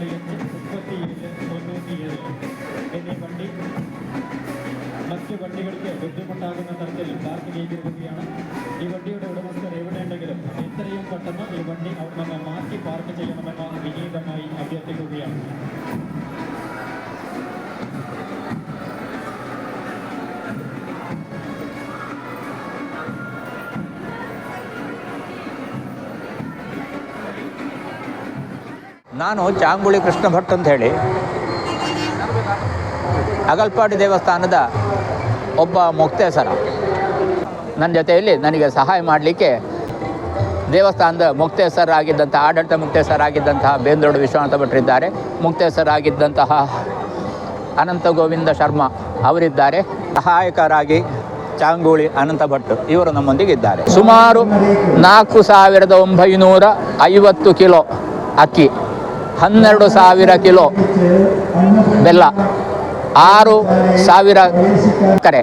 എന്നീ വണ്ടി മറ്റ് വണ്ടികൾക്ക് ബുദ്ധിമുട്ടാകുന്ന തരത്തിൽ പാർക്ക് ചെയ്തിരിക്കുകയാണ്. ഈ വണ്ടിയുടെ ഉടമസ്ഥർ എവിടെയുണ്ടെങ്കിലും എത്രയും പെട്ടെന്ന് ഈ വണ്ടി അവിടെ നിന്ന് മാറ്റി പാർക്ക് ചെയ്യണമെന്ന് വിനീതമായി അഭ്യർത്ഥിക്കുകയാണ്. ನಾನು ಚಾಂಗುಳಿ ಕೃಷ್ಣ ಭಟ್ ಅಂತ ಹೇಳಿ ಅಗಲ್ಪಾಡಿ ದೇವಸ್ಥಾನದ ಒಬ್ಬ ಮುಕ್ತೇಸರ. ನನ್ನ ಜೊತೆಯಲ್ಲಿ ನನಗೆ ಸಹಾಯ ಮಾಡಲಿಕ್ಕೆ ದೇವಸ್ಥಾನದ ಮುಕ್ತೇಸರಾಗಿದ್ದಂಥ ಆಡಳಿತ ಮುಕ್ತೇಸರಾಗಿದ್ದಂತಹ ಬೇಂದ್ರೋಡು ವಿಶ್ವನಾಥ ಭಟ್ರಿದ್ದಾರೆ, ಮುಕ್ತೇಸರಾಗಿದ್ದಂತಹ ಅನಂತ ಗೋವಿಂದ ಶರ್ಮಾ ಅವರಿದ್ದಾರೆ, ಸಹಾಯಕರಾಗಿ ಚಾಂಗುಳಿ ಅನಂತ ಭಟ್ ಇವರು ನಮ್ಮೊಂದಿಗೆ ಇದ್ದಾರೆ. ಸುಮಾರು 4950 ಕಿಲೋ ಅಕ್ಕಿ, 12,000 ಕಿಲೋ ಬೆಲ್ಲ, 6,000 ಸಕ್ಕರೆ,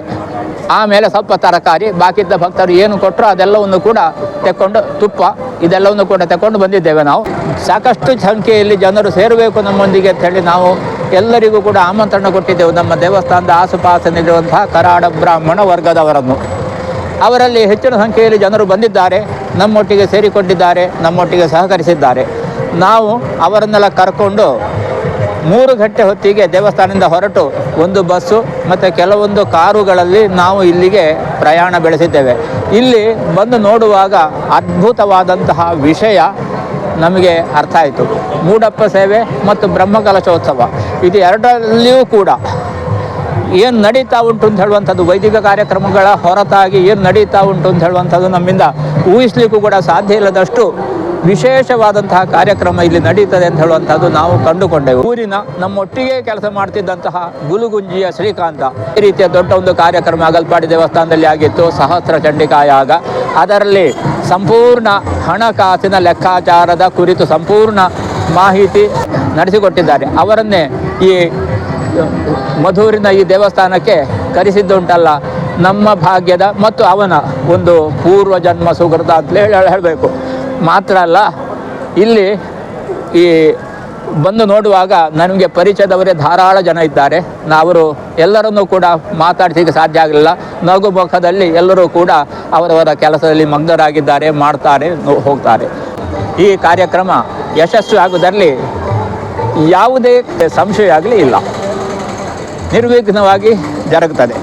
ಆಮೇಲೆ ಸ್ವಲ್ಪ ತರಕಾರಿ, ಬಾಕಿದ್ದ ಭಕ್ತರು ಏನು ಕೊಟ್ಟರು ಅದೆಲ್ಲವನ್ನು ಕೂಡ ತೆಕ್ಕೊಂಡು, ತುಪ್ಪ ಇದೆಲ್ಲವನ್ನು ಕೂಡ ತೆಕ್ಕೊಂಡು ಬಂದಿದ್ದೇವೆ. ನಾವು ಸಾಕಷ್ಟು ಸಂಖ್ಯೆಯಲ್ಲಿ ಜನರು ಸೇರಬೇಕು ನಮ್ಮೊಂದಿಗೆ ಅಂತೇಳಿ ನಾವು ಎಲ್ಲರಿಗೂ ಕೂಡ ಆಮಂತ್ರಣ ಕೊಟ್ಟಿದ್ದೆವು. ನಮ್ಮ ದೇವಸ್ಥಾನದ ಆಸುಪಾಸಿನಲ್ಲಿರುವಂತಹ ಕರಾಡ ಬ್ರಾಹ್ಮಣ ವರ್ಗದವರನ್ನು, ಅವರಲ್ಲಿ ಹೆಚ್ಚಿನ ಸಂಖ್ಯೆಯಲ್ಲಿ ಜನರು ಬಂದಿದ್ದಾರೆ, ನಮ್ಮೊಟ್ಟಿಗೆ ಸೇರಿಕೊಂಡಿದ್ದಾರೆ, ನಮ್ಮೊಟ್ಟಿಗೆ ಸಹಕರಿಸಿದ್ದಾರೆ. ನಾವು ಅವರನ್ನೆಲ್ಲ ಕರ್ಕೊಂಡು 3 ಗಂಟೆ ಹೊತ್ತಿಗೆ ದೇವಸ್ಥಾನದಿಂದ ಹೊರಟು ಒಂದು ಬಸ್ಸು ಮತ್ತು ಕೆಲವೊಂದು ಕಾರುಗಳಲ್ಲಿ ನಾವು ಇಲ್ಲಿಗೆ ಪ್ರಯಾಣ ಬೆಳೆಸಿದ್ದೇವೆ. ಇಲ್ಲಿ ಬಂದು ನೋಡುವಾಗ ಅದ್ಭುತವಾದಂತಹ ವಿಷಯ ನಮಗೆ ಅರ್ಥ ಆಯಿತು. ಮೂಡಪ್ಪ ಸೇವೆ ಮತ್ತು ಬ್ರಹ್ಮಕಲಶೋತ್ಸವ ಇದು ಎರಡರಲ್ಲಿಯೂ ಕೂಡ ಏನು ನಡೀತಾ ಉಂಟು ಅಂತ ಹೇಳುವಂಥದ್ದು, ವೈದಿಕ ಕಾರ್ಯಕ್ರಮಗಳ ಹೊರತಾಗಿ ಏನು ನಡೀತಾ ಉಂಟು ಅಂತ ಹೇಳುವಂಥದ್ದು ನಮ್ಮಿಂದ ಊಹಿಸಲಿಕ್ಕೂ ಕೂಡ ಸಾಧ್ಯ ಇಲ್ಲದಷ್ಟು ವಿಶೇಷವಾದಂತಹ ಕಾರ್ಯಕ್ರಮ ಇಲ್ಲಿ ನಡೀತದೆ ಅಂತ ಹೇಳುವಂಥದ್ದು ನಾವು ಕಂಡುಕೊಂಡೆವು. ಊರಿನ ನಮ್ಮೊಟ್ಟಿಗೆ ಕೆಲಸ ಮಾಡ್ತಿದ್ದಂತಹ ಗುಲುಗುಂಜಿಯ ಶ್ರೀಕಾಂತ ಈ ರೀತಿಯ ದೊಡ್ಡ ಒಂದು ಕಾರ್ಯಕ್ರಮ ಅಗಲ್ಪಾಡಿ ದೇವಸ್ಥಾನದಲ್ಲಿ ಆಗಿತ್ತು, ಸಹಸ್ರ ಚಂಡಿಕಾಯಾಗ. ಅದರಲ್ಲಿ ಸಂಪೂರ್ಣ ಹಣಕಾಸಿನ ಲೆಕ್ಕಾಚಾರದ ಕುರಿತು ಸಂಪೂರ್ಣ ಮಾಹಿತಿ ನಡೆಸಿಕೊಟ್ಟಿದ್ದಾರೆ. ಅವರನ್ನೇ ಈ ಮಧೂರಿನ ಈ ದೇವಸ್ಥಾನಕ್ಕೆ ಕರೆಸಿದ್ದುಂಟಲ್ಲ ನಮ್ಮ ಭಾಗ್ಯದ ಮತ್ತು ಅವನ ಒಂದು ಪೂರ್ವಜನ್ಮ ಸುಕೃತ ಅಂತಲೇ ಹೇಳಬೇಕು. ಮಾತ್ರ ಅಲ್ಲ, ಇಲ್ಲಿ ಈ ಬಂದು ನೋಡುವಾಗ ನನಗೆ ಪರಿಚಯದವರೇ ಧಾರಾಳ ಜನ ಇದ್ದಾರೆ. ಅವರು ಎಲ್ಲರನ್ನೂ ಕೂಡ ಮಾತಾಡ್ಲಿಕ್ಕೆ ಸಾಧ್ಯ ಆಗಲಿಲ್ಲ. ನಗು ಮುಖದಲ್ಲಿ ಎಲ್ಲರೂ ಕೂಡ ಅವರವರ ಕೆಲಸದಲ್ಲಿ ಮಗ್ನರಾಗಿದ್ದಾರೆ, ಮಾಡ್ತಾರೆ, ಹೋಗ್ತಾರೆ. ಈ ಕಾರ್ಯಕ್ರಮ ಯಶಸ್ವಿ ಆಗುವುದರಲ್ಲಿ ಯಾವುದೇ ಸಂಶಯ ಆಗಲಿ ಇಲ್ಲ, ನಿರ್ವಿಘ್ನವಾಗಿ ಜರುಗುತ್ತದೆ.